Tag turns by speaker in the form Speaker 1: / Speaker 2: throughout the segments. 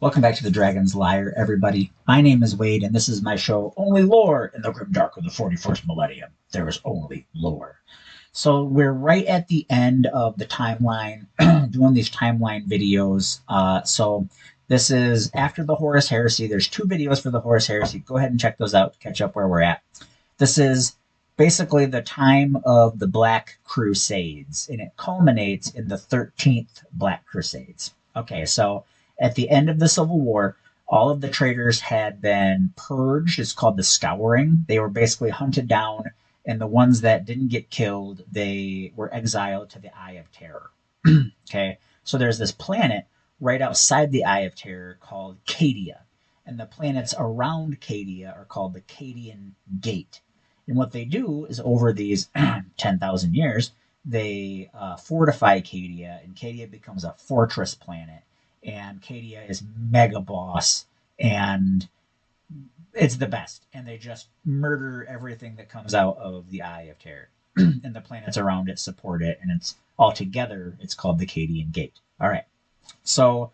Speaker 1: Welcome back to the Dragon's Lair, everybody. My name is Wade, and this is my show, Only Lore in the Grimdark of the 41st Millennium. There is only lore. So we're right at the end of the timeline, doing these timeline videos. So this is after the Horus Heresy. There's two videos for the Horus Heresy. Go ahead and check those out to catch up where we're at. This is basically the time of the Black Crusades, and it culminates in the 13th Black Crusades. Okay, so at the end of the Civil War, all of the traitors had been purged. It's called the Scouring. They were basically hunted down, and the ones that didn't get killed, they were exiled to the Eye of Terror. Okay, so there's this planet right outside the Eye of Terror called Cadia, and the planets around Cadia are called the Cadian Gate. And what they do is over these 10,000 years, they fortify Cadia, and Cadia becomes a fortress planet. And Cadia is mega boss, and it's the best. And they just murder everything that comes out of the Eye of Terror. And the planets around it support it, and it's all together. It's called the Cadian Gate. All right. So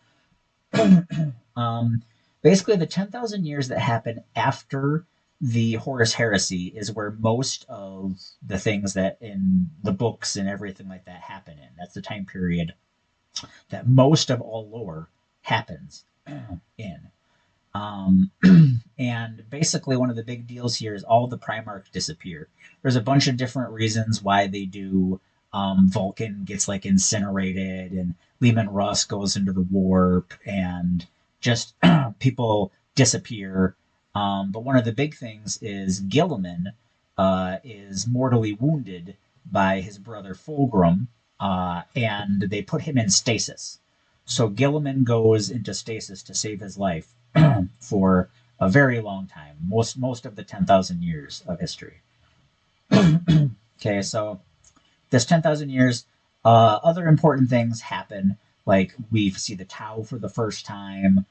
Speaker 1: basically, the 10,000 years that happen after the Horus Heresy is where most of the things that in the books and everything like that happen in. That's the time period that most of all lore happens in. Um, and basically, one of the big deals here is all the Primarchs disappear. There's a bunch of different reasons why they do. Vulcan gets like incinerated, and Lehman Russ goes into the warp, and just people disappear. But one of the big things is Gilliman is mortally wounded by his brother Fulgrim, and they put him in stasis. So Gilliman goes into stasis to save his life for a very long time, most of the 10,000 years of history. Okay, so this 10,000 years, other important things happen, like we see the Tau for the first time.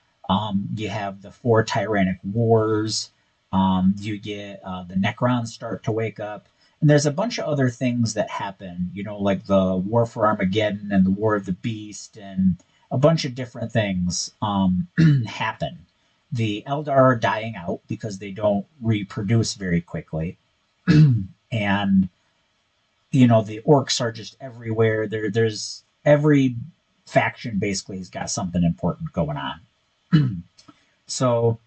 Speaker 1: You have the four Tyrannic Wars. You get the Necrons start to wake up. And there's a bunch of other things that happen, like the War for Armageddon and the War of the Beast, and a bunch of different things happen. The Eldar are dying out because they don't reproduce very quickly. And, the orcs are just everywhere. There's every faction basically has got something important going on. So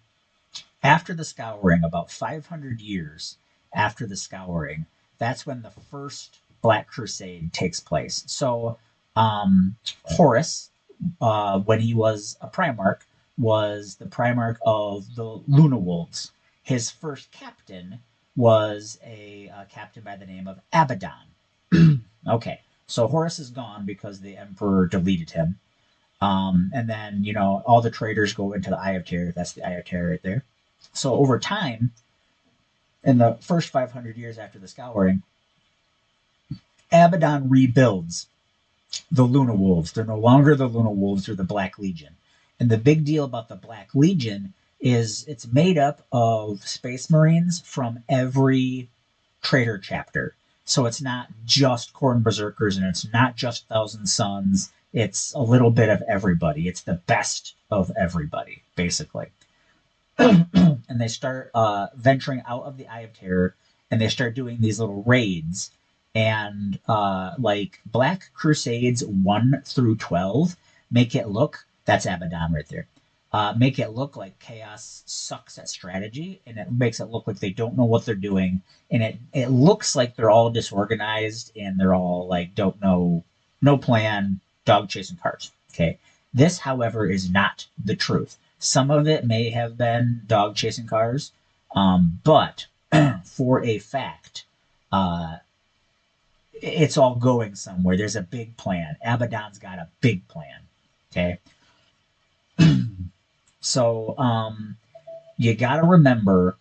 Speaker 1: after the Scouring, about 500 years after the Scouring, that's when the first Black Crusade takes place. So Horus, when he was a Primarch, was the Primarch of the Luna Wolves. His first captain was a captain by the name of Abaddon. Okay, so Horus is gone because the Emperor deleted him. And then, all the traitors go into the Eye of Terror. That's the Eye of Terror right there. So over time, in the first 500 years after the Scouring, Abaddon rebuilds the Luna Wolves. They're no longer the Luna Wolves, they're the Black Legion. And the big deal about the Black Legion is it's made up of Space Marines from every traitor chapter. So it's not just Khorne Berserkers, and it's not just Thousand Sons. It's a little bit of everybody. It's the best of everybody, basically. And they start venturing out of the Eye of Terror, and they start doing these little raids. And like Black Crusades 1 through 12 make it look, that's Abaddon right there, make it look like Chaos sucks at strategy, and it makes it look like they don't know what they're doing. And it looks like they're all disorganized, and they're all like, don't know, no plan, dog chasing cars. Okay. This, however, is not the truth. Some of it may have been dog chasing cars, but for a fact, it's all going somewhere. There's a big plan. Abaddon's got a big plan. Okay. So you got to remember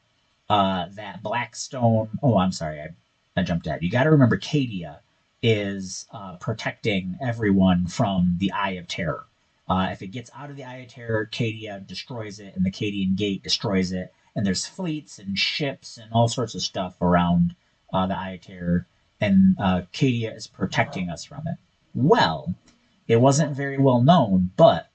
Speaker 1: that Blackstone. Oh, I'm sorry. I jumped ahead. You got to remember Cadia is protecting everyone from the Eye of Terror. If it gets out of the Eye of Terror, Cadia destroys it, and the Cadian Gate destroys it. And there's fleets and ships and all sorts of stuff around the Eye of Terror, and Cadia is protecting us from it. Well, it wasn't very well known, but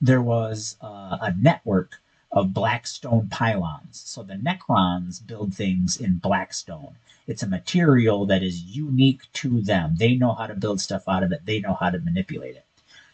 Speaker 1: there was a network of black stone pylons. So the Necrons build things in black stone. It's a material that is unique to them. They know how to build stuff out of it. They know how to manipulate it.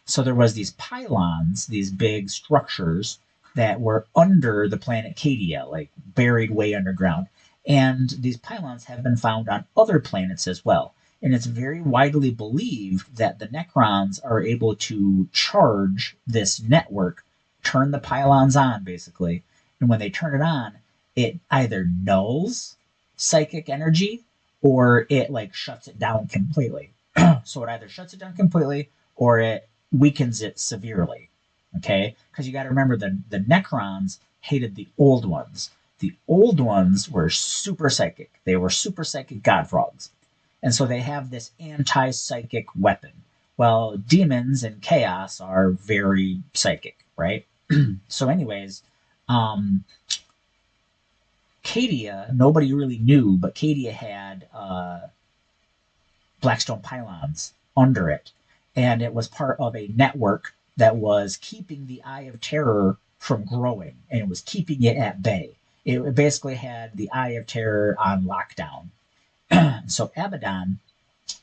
Speaker 1: So there was these pylons, these big structures that were under the planet Cadia, like buried way underground. And these pylons have been found on other planets as well. And it's very widely believed that the Necrons are able to charge this network, turn the pylons on, basically. And when they turn it on, it either nulls psychic energy or it like shuts it down completely. So it either shuts it down completely or it weakens it severely. Okay? Because you got to remember the Necrons hated the old ones. The old ones were super psychic. They were super psychic god frogs. And so they have this anti-psychic weapon. Well, demons and chaos are very psychic, right? So anyways, Cadia, nobody really knew, but Cadia had Blackstone pylons under it. And it was part of a network that was keeping the Eye of Terror from growing, and it was keeping it at bay. It basically had the Eye of Terror on lockdown. So Abaddon,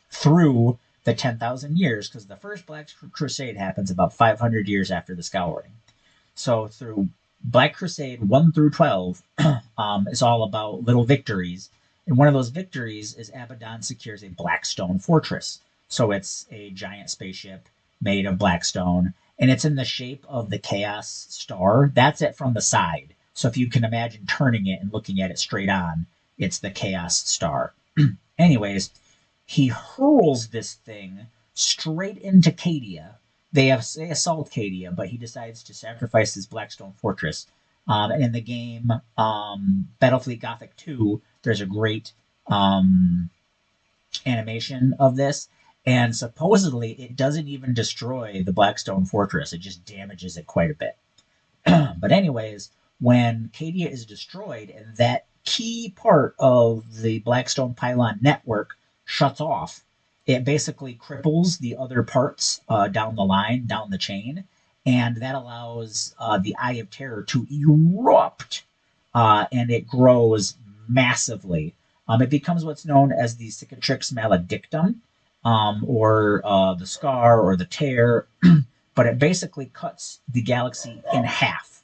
Speaker 1: through the 10,000 years, because the first Black Crusade happens about 500 years after the Scouring. So through Black Crusade 1 through 12 is all about little victories. And one of those victories is Abaddon secures a Blackstone fortress. So it's a giant spaceship made of Blackstone, and it's in the shape of the Chaos Star. That's it from the side. So if you can imagine turning it and looking at it straight on, it's the Chaos Star. Anyways, he hurls this thing straight into Cadia. They assault Cadia, but he decides to sacrifice his Blackstone fortress. And in the game Battlefleet Gothic 2, there's a great animation of this. And supposedly, it doesn't even destroy the Blackstone fortress. It just damages it quite a bit. But anyways, when Cadia is destroyed and that key part of the Blackstone pylon network shuts off, it basically cripples the other parts down the line, down the chain, and that allows the Eye of Terror to erupt, and it grows massively. It becomes what's known as the Cicatrix Maledictum, or the Scar or the Tear, but it basically cuts the galaxy in half.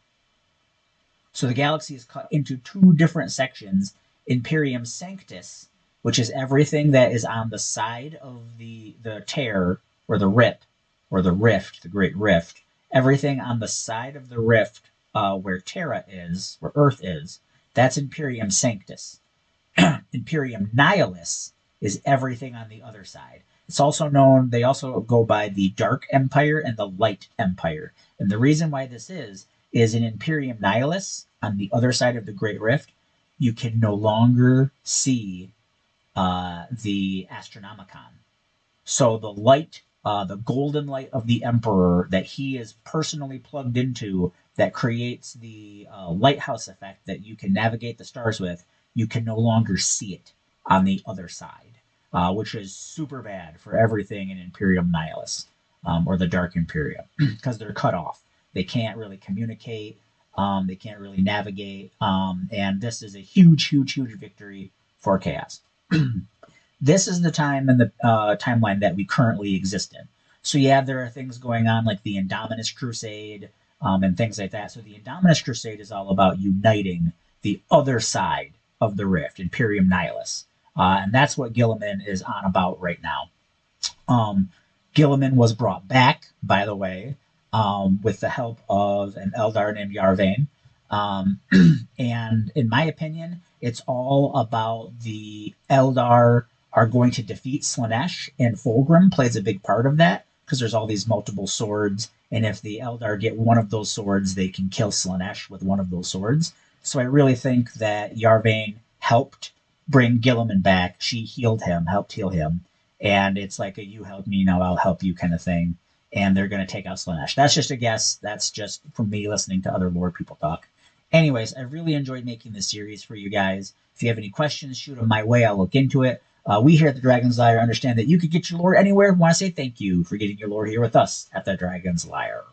Speaker 1: So the galaxy is cut into two different sections. Imperium Sanctus, which is everything that is on the side of the tear or the rip or the rift, the Great Rift. Everything on the side of the rift where Terra is, where Earth is, that's Imperium Sanctus. Imperium Nihilus is everything on the other side. It's also known, they also go by the Dark Empire and the Light Empire. And the reason why this is in Imperium Nihilus, on the other side of the Great Rift, you can no longer see the Astronomicon. So the light, the golden light of the Emperor that he is personally plugged into, that creates the lighthouse effect that you can navigate the stars with, you can no longer see it on the other side, which is super bad for everything in Imperium Nihilus, or the Dark Imperium, because they're cut off. They can't really communicate. They can't really navigate. And this is a huge, huge, huge victory for Chaos. This is the time in the timeline that we currently exist in. So yeah, there are things going on like the Indominus Crusade and things like that. So the Indominus Crusade is all about uniting the other side of the Rift, Imperium Nihilus. And that's what Guilliman is on about right now. Guilliman was brought back, by the way, with the help of an Eldar named Yarvane. And in my opinion, it's all about the Eldar are going to defeat Slaanesh, and Fulgrim plays a big part of that because there's all these multiple swords, and if the Eldar get one of those swords, they can kill Slaanesh with one of those swords. So I really think that Yarvane helped bring Guilliman back. She healed him, helped heal him, and it's like a you help me, now I'll help you kind of thing. And they're going to take out Slaanesh. That's just a guess. That's just from me listening to other lore people talk. Anyways, I really enjoyed making this series for you guys. If you have any questions, shoot them my way. I'll look into it. We here at the Dragon's Lair understand that you could get your lore anywhere. We want to say thank you for getting your lore here with us at the Dragon's Lair.